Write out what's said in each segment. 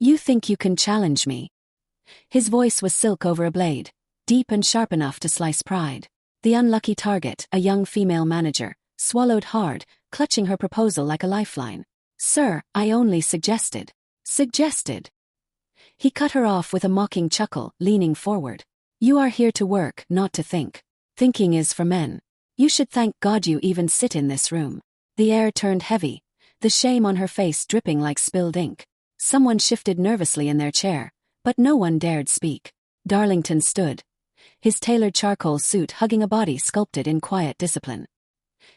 You think you can challenge me? His voice was silk over a blade, deep and sharp enough to slice pride. The unlucky target, a young female manager, swallowed hard, clutching her proposal like a lifeline. Sir, I only suggested. Suggested. He cut her off with a mocking chuckle, leaning forward. You are here to work, not to think. Thinking is for men. You should thank God you even sit in this room. The air turned heavy, the shame on her face dripping like spilled ink. Someone shifted nervously in their chair, but no one dared speak. Darlington stood, his tailored charcoal suit hugging a body sculpted in quiet discipline.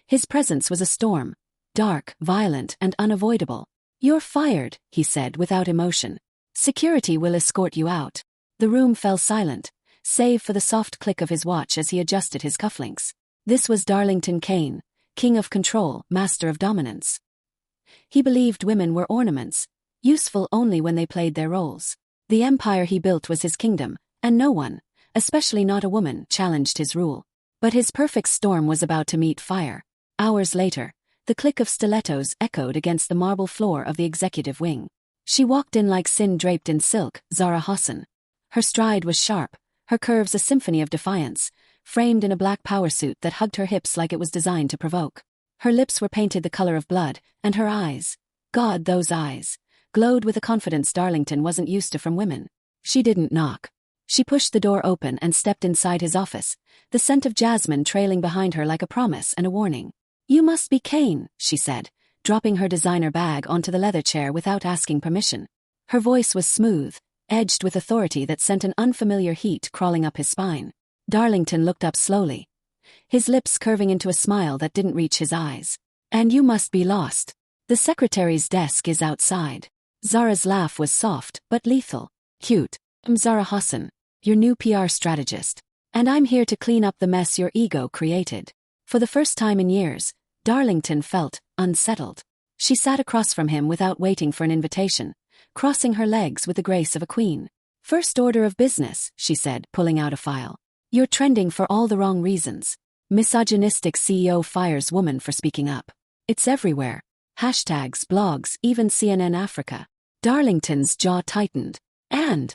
His presence was a storm, dark, violent, and unavoidable. You're fired, he said without emotion. Security will escort you out. The room fell silent, save for the soft click of his watch as he adjusted his cufflinks. This was Darlington Kane, king of control, master of dominance. He believed women were ornaments, useful only when they played their roles. The empire he built was his kingdom, and no one, especially not a woman, challenged his rule. But his perfect storm was about to meet fire. Hours later, the click of stilettos echoed against the marble floor of the executive wing. She walked in like sin draped in silk, Zara Hassan. Her stride was sharp, her curves a symphony of defiance, framed in a black power suit that hugged her hips like it was designed to provoke. Her lips were painted the color of blood, and her eyes, God, those eyes, glowed with a confidence Darlington wasn't used to from women. She didn't knock. She pushed the door open and stepped inside his office, the scent of jasmine trailing behind her like a promise and a warning. You must be Kane, she said, dropping her designer bag onto the leather chair without asking permission. Her voice was smooth, edged with authority that sent an unfamiliar heat crawling up his spine. Darlington looked up slowly, his lips curving into a smile that didn't reach his eyes. And you must be lost. The secretary's desk is outside. Zara's laugh was soft but lethal. Cute. I'm Zara Hassan, your new PR strategist. And I'm here to clean up the mess your ego created. For the first time in years, Darlington felt unsettled. She sat across from him without waiting for an invitation, crossing her legs with the grace of a queen. First order of business, she said, pulling out a file. You're trending for all the wrong reasons. Misogynistic CEO fires woman for speaking up. It's everywhere. Hashtags, blogs, even CNN Africa. Darlington's jaw tightened. And,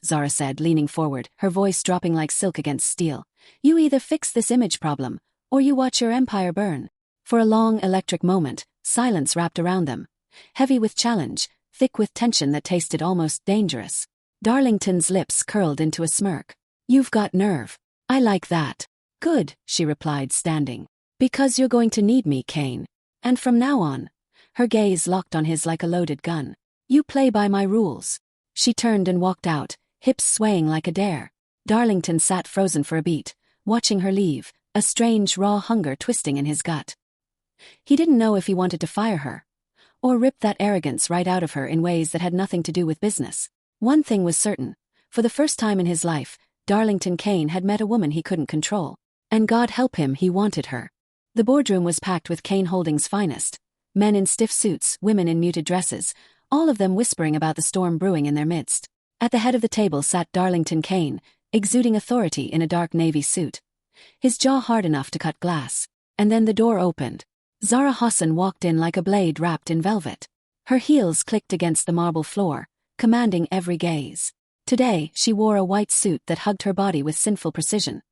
Zara said, leaning forward, her voice dropping like silk against steel. You either fix this image problem, or you watch your empire burn. For a long electric moment, silence wrapped around them. Heavy with challenge, thick with tension that tasted almost dangerous. Darlington's lips curled into a smirk. You've got nerve. I like that. Good, she replied, standing. Because you're going to need me, Kane. And from now on, her gaze locked on his like a loaded gun. You play by my rules. She turned and walked out, hips swaying like a dare. Darlington sat frozen for a beat, watching her leave, a strange raw hunger twisting in his gut. He didn't know if he wanted to fire her, or rip that arrogance right out of her in ways that had nothing to do with business. One thing was certain. For the first time in his life, Darlington Kane had met a woman he couldn't control. And God help him, he wanted her. The boardroom was packed with Kane Holdings' finest. Men in stiff suits, women in muted dresses, all of them whispering about the storm brewing in their midst. At the head of the table sat Darlington Kane, exuding authority in a dark navy suit, his jaw hard enough to cut glass. And then the door opened. Zara Hassan walked in like a blade wrapped in velvet. Her heels clicked against the marble floor, commanding every gaze. Today, she wore a white suit that hugged her body with sinful precision,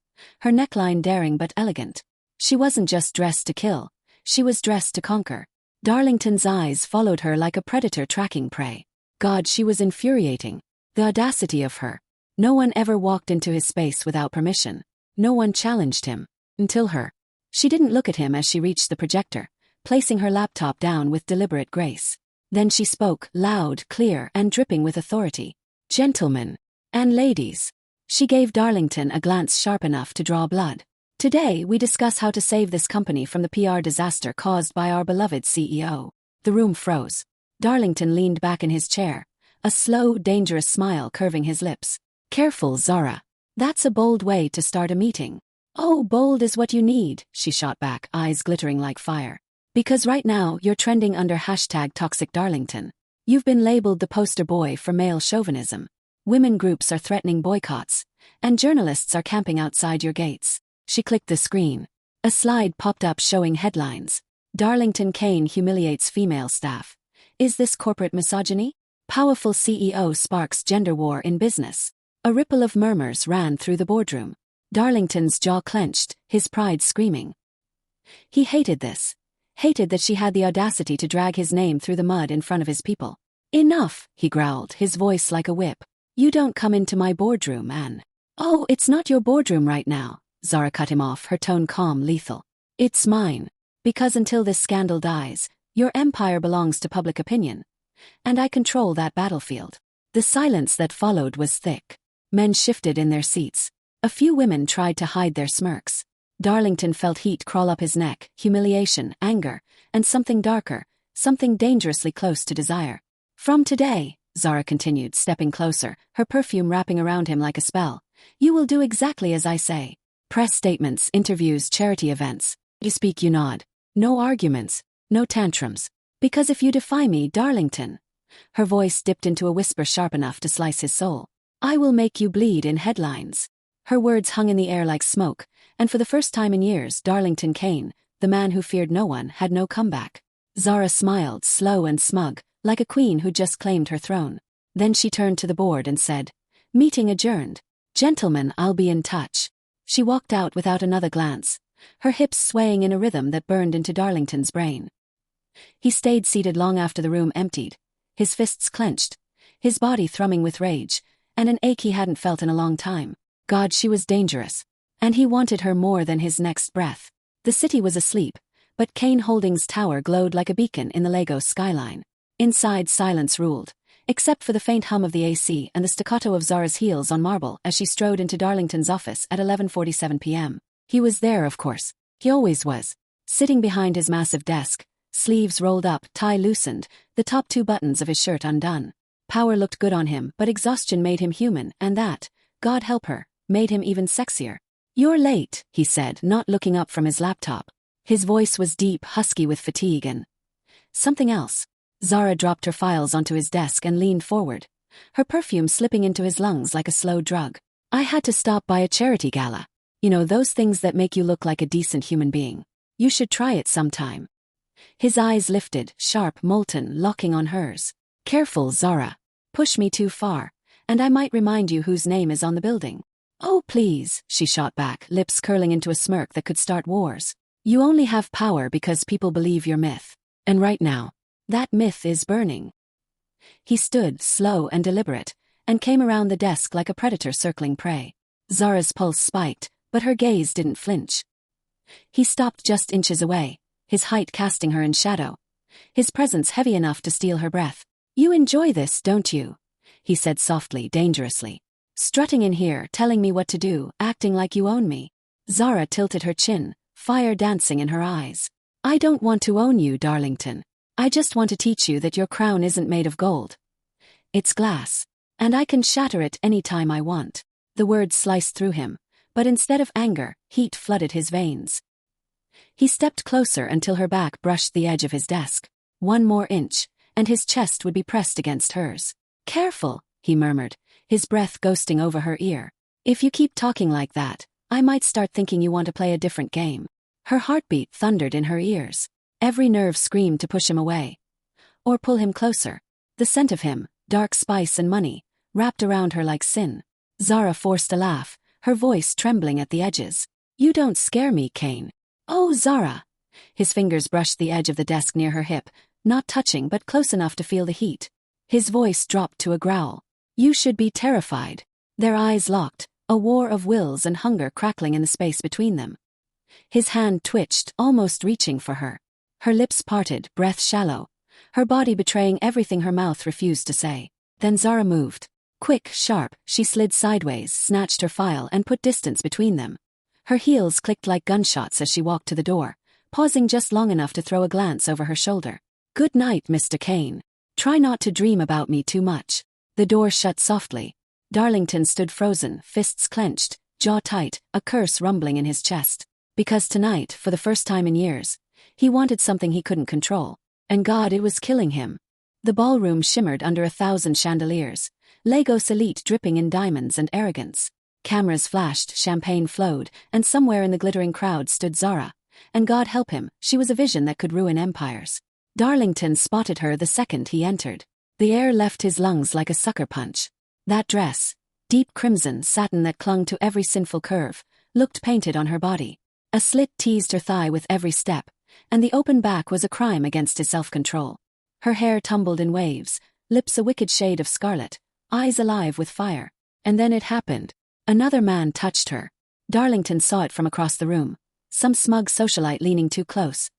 her neckline daring but elegant. She wasn't just dressed to kill, she was dressed to conquer. Darlington's eyes followed her like a predator tracking prey. God, she was infuriating. The audacity of her. No one ever walked into his space without permission. No one challenged him. Until her. She didn't look at him as she reached the projector, placing her laptop down with deliberate grace. Then she spoke, loud, clear, and dripping with authority. Gentlemen and ladies. She gave Darlington a glance sharp enough to draw blood. Today we discuss how to save this company from the PR disaster caused by our beloved CEO. The room froze. Darlington leaned back in his chair, a slow, dangerous smile curving his lips. Careful, Zara. That's a bold way to start a meeting. Oh, bold is what you need, she shot back, eyes glittering like fire. Because right now you're trending under #ToxicDarlington. You've been labeled the poster boy for male chauvinism. Women groups are threatening boycotts, and journalists are camping outside your gates. She clicked the screen. A slide popped up showing headlines. Darlington Kane humiliates female staff. Is this corporate misogyny? Powerful CEO sparks gender war in business. A ripple of murmurs ran through the boardroom. Darlington's jaw clenched, his pride screaming. He hated this. Hated that she had the audacity to drag his name through the mud in front of his people. Enough, he growled, his voice like a whip. You don't come into my boardroom, Anne. Oh, it's not your boardroom right now, Zara cut him off, her tone calm, lethal. It's mine. Because until this scandal dies, your empire belongs to public opinion. And I control that battlefield. The silence that followed was thick. Men shifted in their seats. A few women tried to hide their smirks. Darlington felt heat crawl up his neck, humiliation, anger, and something darker, something dangerously close to desire. From today, Zara continued, stepping closer, her perfume wrapping around him like a spell, you will do exactly as I say. Press statements, interviews, charity events. You speak, you nod. No arguments, no tantrums. Because if you defy me, Darlington, her voice dipped into a whisper sharp enough to slice his soul, I will make you bleed in headlines. Her words hung in the air like smoke, and for the first time in years, Darlington Kane, the man who feared no one, had no comeback. Zara smiled, slow and smug, like a queen who'd just claimed her throne. Then she turned to the board and said, meeting adjourned. Gentlemen, I'll be in touch. She walked out without another glance, her hips swaying in a rhythm that burned into Darlington's brain. He stayed seated long after the room emptied, his fists clenched, his body thrumming with rage, and an ache he hadn't felt in a long time. God, she was dangerous. And he wanted her more than his next breath. The city was asleep, but Kane Holdings' tower glowed like a beacon in the Lagos skyline. Inside, silence ruled, except for the faint hum of the AC and the staccato of Zara's heels on marble as she strode into Darlington's office at 11:47 p.m. He was there, of course. He always was. Sitting behind his massive desk, sleeves rolled up, tie loosened, the top 2 buttons of his shirt undone. Power looked good on him, but exhaustion made him human, and that, God help her, made him even sexier. You're late, he said, not looking up from his laptop. His voice was deep, husky with fatigue and something else. Zara dropped her files onto his desk and leaned forward, her perfume slipping into his lungs like a slow drug. I had to stop by a charity gala. You know, those things that make you look like a decent human being. You should try it sometime. His eyes lifted, sharp, molten, locking on hers. Careful, Zara. Push me too far, and I might remind you whose name is on the building. Oh, please, she shot back, lips curling into a smirk that could start wars. You only have power because people believe your myth. And right now, that myth is burning. He stood, slow and deliberate, and came around the desk like a predator circling prey. Zara's pulse spiked, but her gaze didn't flinch. He stopped just inches away, his height casting her in shadow, his presence heavy enough to steal her breath. You enjoy this, don't you? He said softly, dangerously. Strutting in here, telling me what to do, acting like you own me. Zara tilted her chin, fire dancing in her eyes. I don't want to own you, Darlington. I just want to teach you that your crown isn't made of gold. It's glass. And I can shatter it any time I want. The words sliced through him, but instead of anger, heat flooded his veins. He stepped closer until her back brushed the edge of his desk. 1 more inch, and his chest would be pressed against hers. Careful, he murmured, his breath ghosting over her ear. If you keep talking like that, I might start thinking you want to play a different game. Her heartbeat thundered in her ears. Every nerve screamed to push him away. Or pull him closer. The scent of him, dark spice and money, wrapped around her like sin. Zara forced a laugh, her voice trembling at the edges. You don't scare me, Kane. Oh, Zara. His fingers brushed the edge of the desk near her hip, not touching but close enough to feel the heat. His voice dropped to a growl. You should be terrified. Their eyes locked, a war of wills and hunger crackling in the space between them. His hand twitched, almost reaching for her. Her lips parted, breath shallow, her body betraying everything her mouth refused to say. Then Zara moved. Quick, sharp, she slid sideways, snatched her file and put distance between them. Her heels clicked like gunshots as she walked to the door, pausing just long enough to throw a glance over her shoulder. Good night, Mr. Kane. Try not to dream about me too much. The door shut softly. Darlington stood frozen, fists clenched, jaw tight, a curse rumbling in his chest. Because tonight, for the first time in years, he wanted something he couldn't control. And God, it was killing him. The ballroom shimmered under 1,000 chandeliers, Lagos elite dripping in diamonds and arrogance. Cameras flashed, champagne flowed, and somewhere in the glittering crowd stood Zara. And God help him, she was a vision that could ruin empires. Darlington spotted her the second he entered. The air left his lungs like a sucker punch. That dress, deep crimson satin that clung to every sinful curve, looked painted on her body. A slit teased her thigh with every step, and the open back was a crime against his self-control. Her hair tumbled in waves, lips a wicked shade of scarlet, eyes alive with fire. And then it happened. Another man touched her. Darlington saw it from across the room, some smug socialite leaning too close,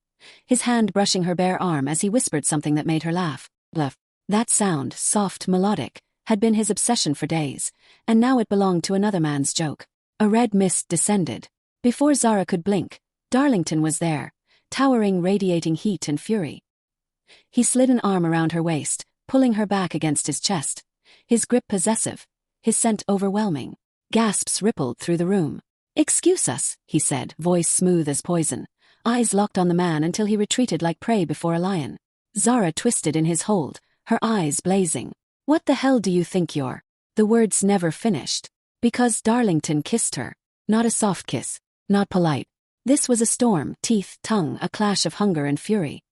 his hand brushing her bare arm as he whispered something that made her laugh. Bluff. That sound, soft, melodic, had been his obsession for days, and now it belonged to another man's joke. A red mist descended. Before Zara could blink, Darlington was there, towering, radiating heat and fury. He slid an arm around her waist, pulling her back against his chest, his grip possessive, his scent overwhelming. Gasps rippled through the room. "Excuse us," he said, voice smooth as poison, eyes locked on the man until he retreated like prey before a lion. Zara twisted in his hold, her eyes blazing. "What the hell do you think you're?" The words never finished. Because Darlington kissed her. Not a soft kiss. Not polite. This was a storm, teeth, tongue, a clash of hunger and fury.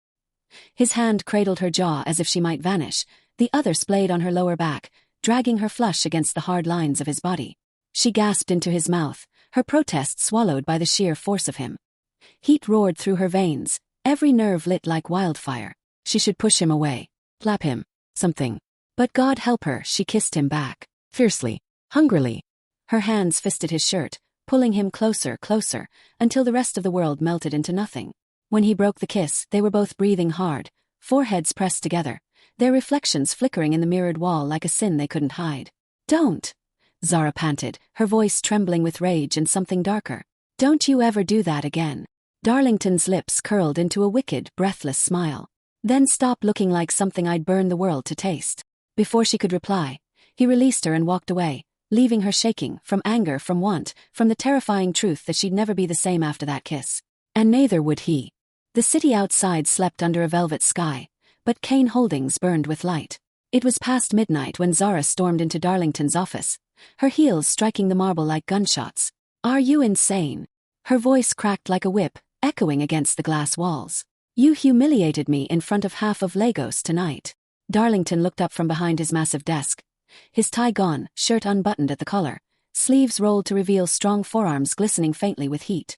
His hand cradled her jaw as if she might vanish, the other splayed on her lower back, dragging her flush against the hard lines of his body. She gasped into his mouth, her protest swallowed by the sheer force of him. Heat roared through her veins, every nerve lit like wildfire. She should push him away, slap him, something. But God help her, she kissed him back, fiercely, hungrily. Her hands fisted his shirt, pulling him closer, closer, until the rest of the world melted into nothing. When he broke the kiss, they were both breathing hard, foreheads pressed together, their reflections flickering in the mirrored wall like a sin they couldn't hide. "Don't!" Zara panted, her voice trembling with rage and something darker. "Don't you ever do that again." Darlington's lips curled into a wicked, breathless smile. "Then stop looking like something I'd burn the world to taste." Before she could reply, he released her and walked away, leaving her shaking, from anger, from want, from the terrifying truth that she'd never be the same after that kiss. And neither would he. The city outside slept under a velvet sky, but Kane Holdings burned with light. It was past midnight when Zara stormed into Darlington's office, her heels striking the marble like gunshots. "Are you insane?" Her voice cracked like a whip, echoing against the glass walls. "You humiliated me in front of half of Lagos tonight." Darlington looked up from behind his massive desk, his tie gone, shirt unbuttoned at the collar, sleeves rolled to reveal strong forearms glistening faintly with heat.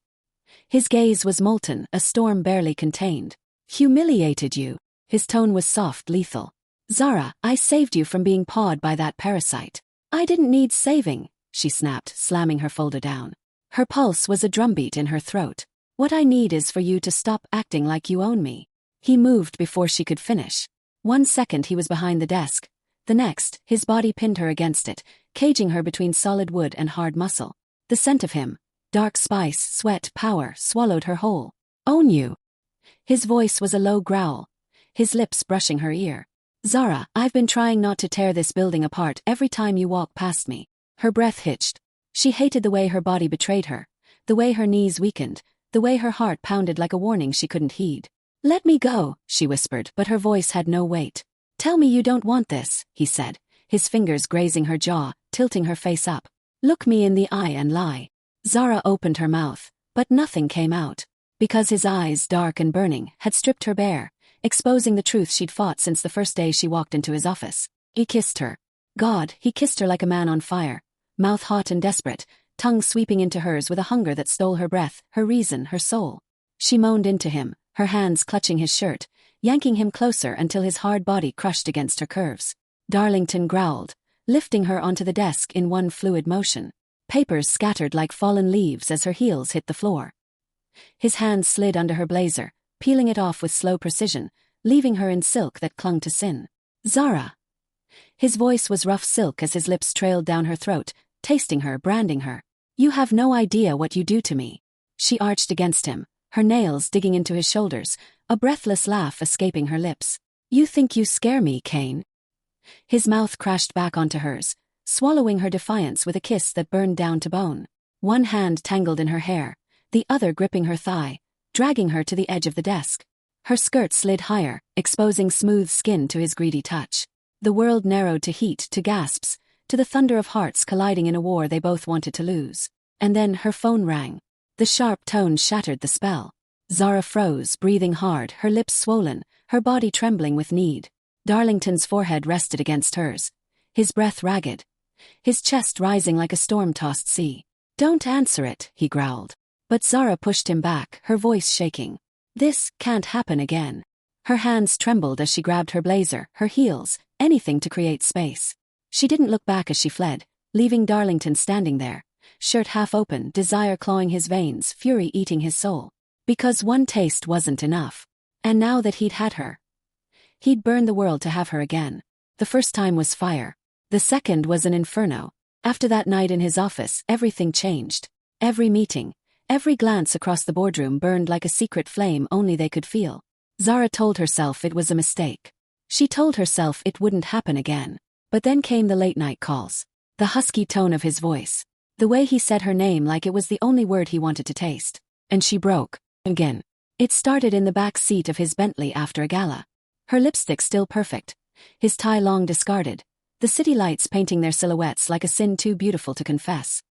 His gaze was molten, a storm barely contained. "Humiliated you?" His tone was soft, lethal. "Zara, I saved you from being pawed by that parasite." "I didn't need saving," she snapped, slamming her folder down. Her pulse was a drumbeat in her throat. "What I need is for you to stop acting like you own me." He moved before she could finish. 1 second he was behind the desk. The next, his body pinned her against it, caging her between solid wood and hard muscle. The scent of him, dark spice, sweat, power, swallowed her whole. "Own you." His voice was a low growl, his lips brushing her ear. "Zara, I've been trying not to tear this building apart every time you walk past me." Her breath hitched. She hated the way her body betrayed her, the way her knees weakened, the way her heart pounded like a warning she couldn't heed. "Let me go," she whispered, but her voice had no weight. "Tell me you don't want this," he said, his fingers grazing her jaw, tilting her face up. "Look me in the eye and lie." Zara opened her mouth, but nothing came out, because his eyes, dark and burning, had stripped her bare, exposing the truth she'd fought since the first day she walked into his office. He kissed her. God, he kissed her like a man on fire, mouth hot and desperate, tongue sweeping into hers with a hunger that stole her breath, her reason, her soul. She moaned into him, her hands clutching his shirt, yanking him closer until his hard body crushed against her curves. Darlington growled, lifting her onto the desk in one fluid motion. Papers scattered like fallen leaves as her heels hit the floor. His hands slid under her blazer, peeling it off with slow precision, leaving her in silk that clung to sin. "Zara." His voice was rough silk as his lips trailed down her throat, tasting her, branding her. "You have no idea what you do to me." She arched against him, her nails digging into his shoulders, a breathless laugh escaping her lips. "You think you scare me, Kane?" His mouth crashed back onto hers, swallowing her defiance with a kiss that burned down to bone. One hand tangled in her hair, the other gripping her thigh, dragging her to the edge of the desk. Her skirt slid higher, exposing smooth skin to his greedy touch. The world narrowed to heat, to gasps, to the thunder of hearts colliding in a war they both wanted to lose. And then her phone rang. The sharp tone shattered the spell. Zara froze, breathing hard, her lips swollen, her body trembling with need. Darlington's forehead rested against hers, his breath ragged, his chest rising like a storm-tossed sea. "Don't answer it," he growled. But Zara pushed him back, her voice shaking. "This can't happen again." Her hands trembled as she grabbed her blazer, her heels, anything to create space. She didn't look back as she fled, leaving Darlington standing there, shirt half open, desire clawing his veins, fury eating his soul. Because one taste wasn't enough. And now that he'd had her, he'd burn the world to have her again. The first time was fire. The second was an inferno. After that night in his office, everything changed. Every meeting, every glance across the boardroom burned like a secret flame only they could feel. Zara told herself it was a mistake. She told herself it wouldn't happen again. But then came the late-night calls. The husky tone of his voice. The way he said her name like it was the only word he wanted to taste. And she broke. Again. It started in the back seat of his Bentley after a gala. Her lipstick still perfect. His tie long discarded. The city lights painting their silhouettes like a sin too beautiful to confess.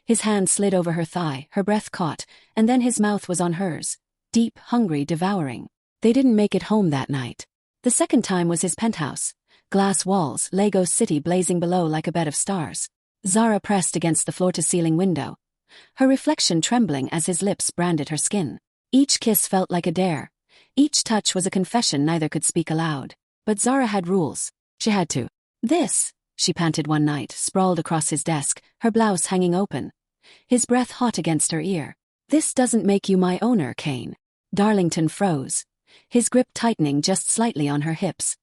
His hand slid over her thigh, her breath caught, and then his mouth was on hers. Deep, hungry, devouring. They didn't make it home that night. The second time was his penthouse. Glass walls, Lego City blazing below like a bed of stars. Zara pressed against the floor-to-ceiling window, her reflection trembling as his lips branded her skin. Each kiss felt like a dare. Each touch was a confession neither could speak aloud. But Zara had rules. She had to. "This," she panted one night, sprawled across his desk, her blouse hanging open, his breath hot against her ear. "This doesn't make you my owner, Kane." Darlington froze, his grip tightening just slightly on her hips.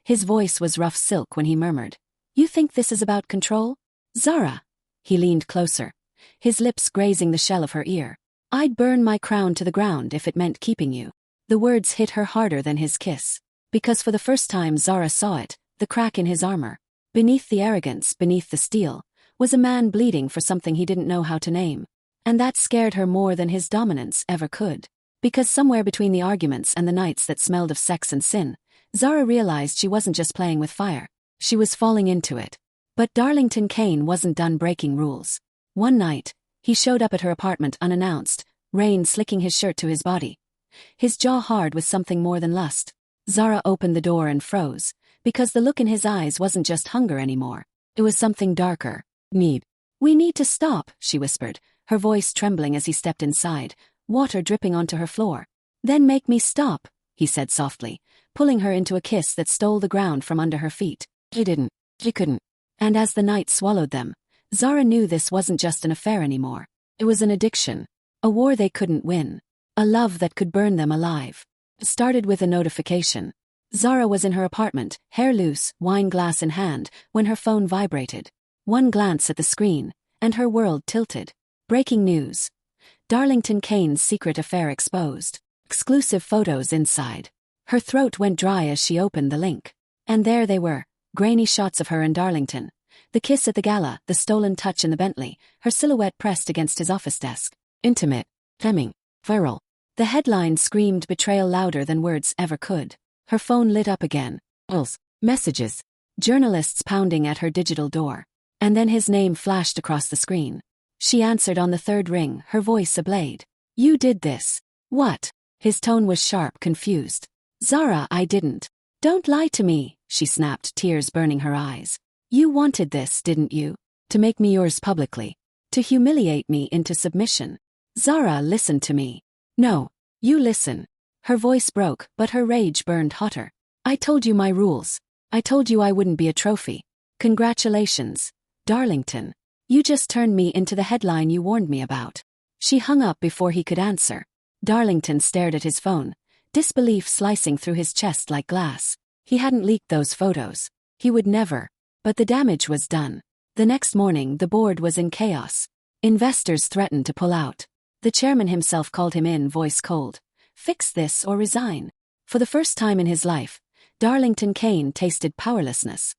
His voice was rough silk when he murmured, "You think this is about control? Zara." He leaned closer, his lips grazing the shell of her ear. "I'd burn my crown to the ground if it meant keeping you." The words hit her harder than his kiss. Because for the first time Zara saw it, the crack in his armor. Beneath the arrogance, beneath the steel, was a man bleeding for something he didn't know how to name. And that scared her more than his dominance ever could. Because somewhere between the arguments and the nights that smelled of sex and sin, Zara realized she wasn't just playing with fire. She was falling into it. But Darlington Kane wasn't done breaking rules. One night, he showed up at her apartment unannounced, rain slicking his shirt to his body. His jaw hard with something more than lust. Zara opened the door and froze, because the look in his eyes wasn't just hunger anymore. It was something darker. Need. "We need to stop," she whispered, her voice trembling as he stepped inside, water dripping onto her floor. "Then make me stop," he said softly, pulling her into a kiss that stole the ground from under her feet. She didn't. She couldn't. And as the night swallowed them, Zara knew this wasn't just an affair anymore. It was an addiction. A war they couldn't win. A love that could burn them alive. It started with a notification. Zara was in her apartment, hair loose, wine glass in hand, when her phone vibrated. One glance at the screen, and her world tilted. Breaking news. Darlington Kane's secret affair exposed. Exclusive photos inside. Her throat went dry as she opened the link. And there they were, grainy shots of her and Darlington. The kiss at the gala, the stolen touch in the Bentley, her silhouette pressed against his office desk. Intimate. Fleming. Viral. The headline screamed betrayal louder than words ever could. Her phone lit up again. Calls. Messages. Journalists pounding at her digital door. And then his name flashed across the screen. She answered on the third ring, her voice ablade. "You did this." "What?" His tone was sharp, confused. "Zara, I didn't." "Don't lie to me," she snapped, tears burning her eyes. "You wanted this, didn't you? To make me yours publicly. To humiliate me into submission. Zara, listen to me." "No. You listen." Her voice broke, but her rage burned hotter. "I told you my rules. I told you I wouldn't be a trophy. Congratulations, Darlington. You just turned me into the headline you warned me about." She hung up before he could answer. Darlington stared at his phone, disbelief slicing through his chest like glass. He hadn't leaked those photos. He would never. But the damage was done. The next morning, the board was in chaos. Investors threatened to pull out. The chairman himself called him in, voice cold. Fix this or resign. For the first time in his life, Darlington Kane tasted powerlessness.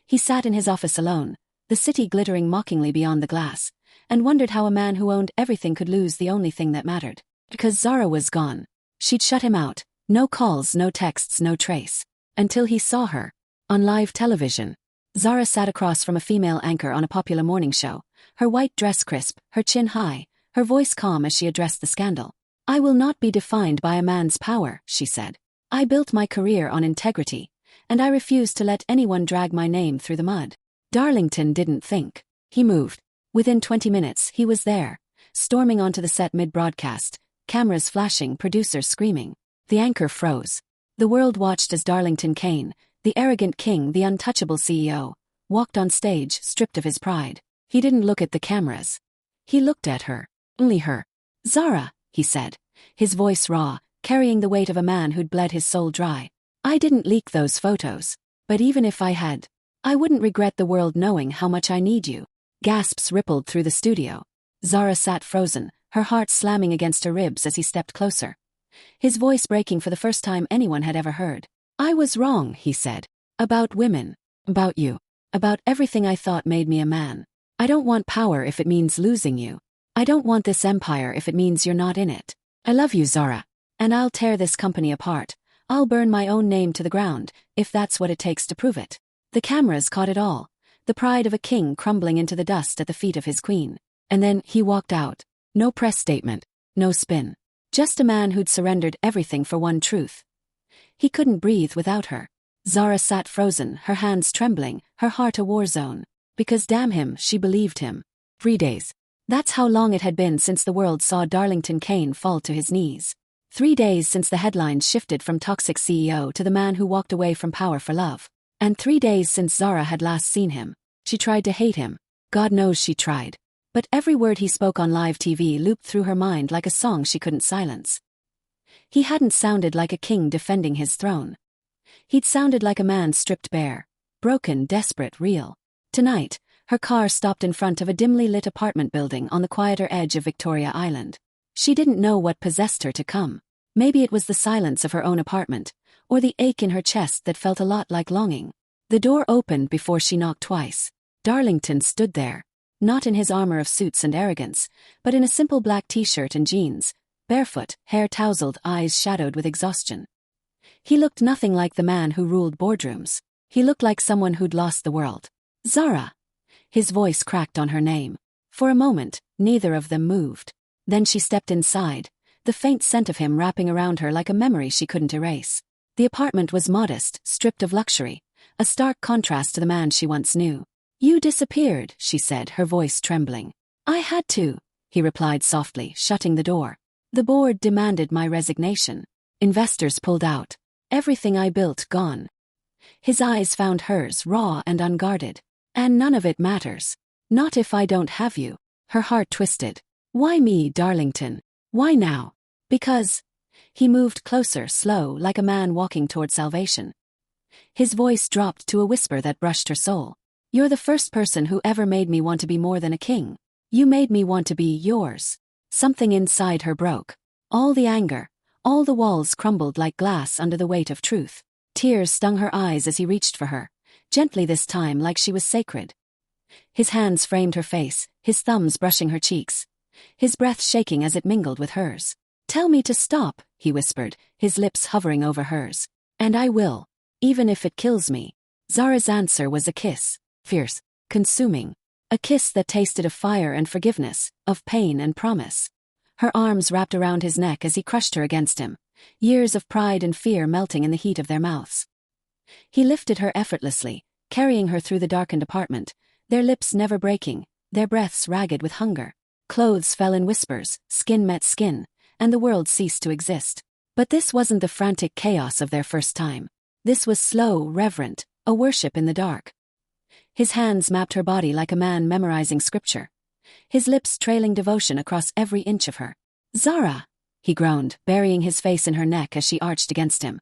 He sat in his office alone, the city glittering mockingly beyond the glass, and wondered how a man who owned everything could lose the only thing that mattered. Because Zara was gone. She'd shut him out. No calls, no texts, no trace. Until he saw her. On live television. Zara sat across from a female anchor on a popular morning show, her white dress crisp, her chin high, her voice calm as she addressed the scandal. "I will not be defined by a man's power," she said. "I built my career on integrity, and I refuse to let anyone drag my name through the mud. Darlington didn't think. He moved. Within 20 minutes, he was there, storming onto the set mid-broadcast, cameras flashing, producers screaming. The anchor froze. The world watched as Darlington Kane, the arrogant king, the untouchable CEO, walked on stage, stripped of his pride. He didn't look at the cameras. He looked at her. Only her. "Zara," he said, his voice raw, carrying the weight of a man who'd bled his soul dry. "I didn't leak those photos. But even if I had, I wouldn't regret the world knowing how much I need you." Gasps rippled through the studio. Zara sat frozen, her heart slamming against her ribs as he stepped closer. His voice breaking for the first time anyone had ever heard. "I was wrong," he said. "About women. About you. About everything I thought made me a man. I don't want power if it means losing you. I don't want this empire if it means you're not in it. I love you, Zara. And I'll tear this company apart. I'll burn my own name to the ground, if that's what it takes to prove it." The cameras caught it all. The pride of a king crumbling into the dust at the feet of his queen. And then he walked out. No press statement. No spin. Just a man who'd surrendered everything for one truth. He couldn't breathe without her. Zara sat frozen, her hands trembling, her heart a war zone. Because damn him, she believed him. 3 days. That's how long it had been since the world saw Darlington Kane fall to his knees. 3 days since the headlines shifted from toxic CEO to the man who walked away from power for love. And 3 days since Zara had last seen him. She tried to hate him. God knows she tried. But every word he spoke on live TV looped through her mind like a song she couldn't silence. He hadn't sounded like a king defending his throne. He'd sounded like a man stripped bare. Broken, desperate, real. Tonight, her car stopped in front of a dimly lit apartment building on the quieter edge of Victoria Island. She didn't know what possessed her to come. Maybe it was the silence of her own apartment, or the ache in her chest that felt a lot like longing. The door opened before she knocked twice. Darlington stood there. Not in his armor of suits and arrogance, but in a simple black t-shirt and jeans, barefoot, hair tousled, eyes shadowed with exhaustion. He looked nothing like the man who ruled boardrooms. He looked like someone who'd lost the world. "Zara." His voice cracked on her name. For a moment, neither of them moved. Then she stepped inside, the faint scent of him wrapping around her like a memory she couldn't erase. The apartment was modest, stripped of luxury, a stark contrast to the man she once knew. "You disappeared," she said, her voice trembling. "I had to," he replied softly, shutting the door. "The board demanded my resignation. Investors pulled out. Everything I built gone." His eyes found hers, raw and unguarded. "And none of it matters. Not if I don't have you." Her heart twisted. "Why me, Darlington? Why now?" "Because." He moved closer, slow, like a man walking toward salvation. His voice dropped to a whisper that brushed her soul. "You're the first person who ever made me want to be more than a king. You made me want to be yours." Something inside her broke. All the anger, all the walls crumbled like glass under the weight of truth. Tears stung her eyes as he reached for her, gently this time like she was sacred. His hands framed her face, his thumbs brushing her cheeks, his breath shaking as it mingled with hers. "Tell me to stop," he whispered, his lips hovering over hers. "And I will, even if it kills me." Zara's answer was a kiss. Fierce, consuming. A kiss that tasted of fire and forgiveness, of pain and promise. Her arms wrapped around his neck as he crushed her against him, years of pride and fear melting in the heat of their mouths. He lifted her effortlessly, carrying her through the darkened apartment, their lips never breaking, their breaths ragged with hunger. Clothes fell in whispers, skin met skin, and the world ceased to exist. But this wasn't the frantic chaos of their first time. This was slow, reverent, a worship in the dark. His hands mapped her body like a man memorizing scripture, his lips trailing devotion across every inch of her. "Zara," he groaned, burying his face in her neck as she arched against him,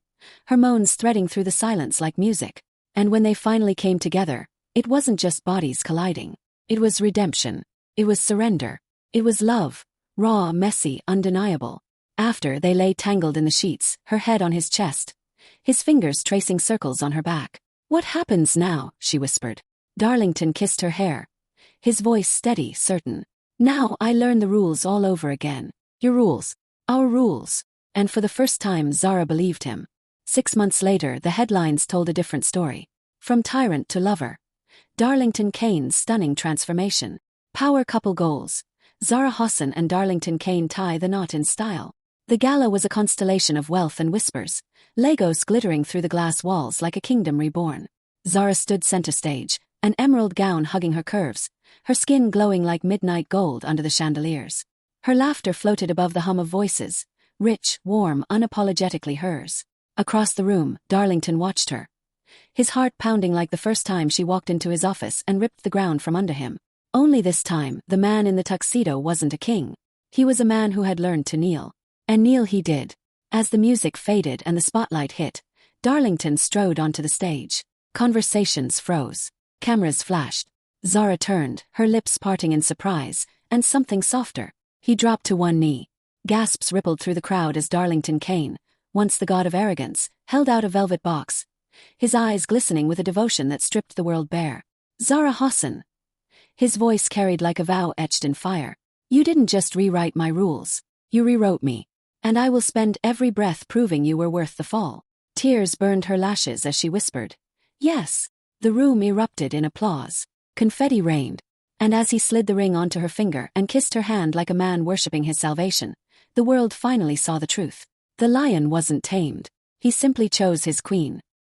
her moans threading through the silence like music. And when they finally came together, it wasn't just bodies colliding. It was redemption. It was surrender. It was love, raw, messy, undeniable. After they lay tangled in the sheets, her head on his chest, his fingers tracing circles on her back. "What happens now?" she whispered. Darlington kissed her hair, his voice steady, certain. "Now I learn the rules all over again. Your rules. Our rules." And for the first time Zara believed him. 6 months later the headlines told a different story. From tyrant to lover. Darlington Kane's stunning transformation. Power couple goals. Zara Hassan and Darlington Kane tie the knot in style. The gala was a constellation of wealth and whispers, Legos glittering through the glass walls like a kingdom reborn. Zara stood center stage, an emerald gown hugging her curves, her skin glowing like midnight gold under the chandeliers. Her laughter floated above the hum of voices, rich, warm, unapologetically hers. Across the room, Darlington watched her, his heart pounding like the first time she walked into his office and ripped the ground from under him. Only this time, the man in the tuxedo wasn't a king. He was a man who had learned to kneel. And kneel he did. As the music faded and the spotlight hit, Darlington strode onto the stage. Conversations froze. Cameras flashed. Zara turned, her lips parting in surprise, and something softer. He dropped to one knee. Gasps rippled through the crowd as Darlington Kane, once the god of arrogance, held out a velvet box, his eyes glistening with a devotion that stripped the world bare. Zara Hassan. His voice carried like a vow etched in fire. You didn't just rewrite my rules. You rewrote me. And I will spend every breath proving you were worth the fall. Tears burned her lashes as she whispered, yes. The room erupted in applause. Confetti rained. And as he slid the ring onto her finger and kissed her hand like a man worshipping his salvation, the world finally saw the truth. The lion wasn't tamed. He simply chose his queen.